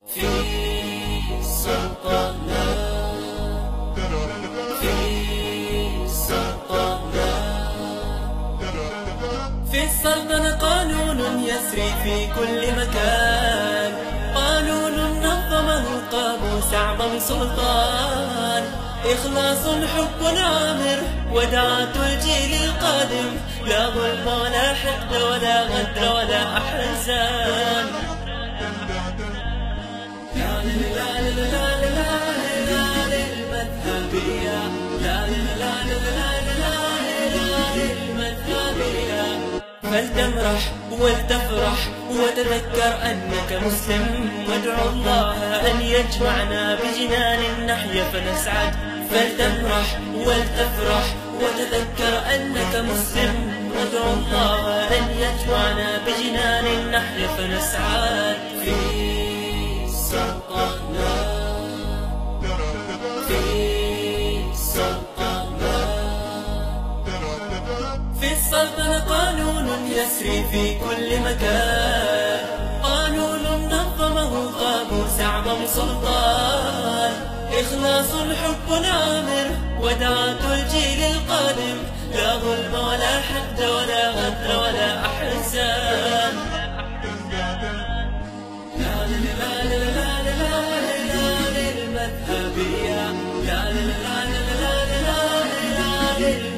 في سلطنة في السلطنة قانون يسري في كل مكان، قانون نظمه قاموس أعظم سلطان، إخلاص حب عامر ودعاة الجيل القادم، لا ظلم ولا حقد ولا غدر ولا أحزان. لا لا لا لا لا لا للمذهبية، لا لا لا لا لا للمذهبية. فلتمرح ولتفرح وتذكر أنك مسلم، وادعو الله أن يجمعنا بجنان نحيا فنسعد. فلتمرح ولتفرح وتذكر أنك مسلم، وادعو الله أن يجمعنا بجنان نحيا فنسعد. في سلطنة في السلطنة قانون يسري في كل مكان، قانون نظمه قاموس أعظم سلطان، إخلاص حب عامر ودعاة الجيل القادم، لا ظلم ولا حقد ولا غدر ولا أحزان. لا لا لا لا لا للمذهبية، لا لا لا لا لا للمذهبية.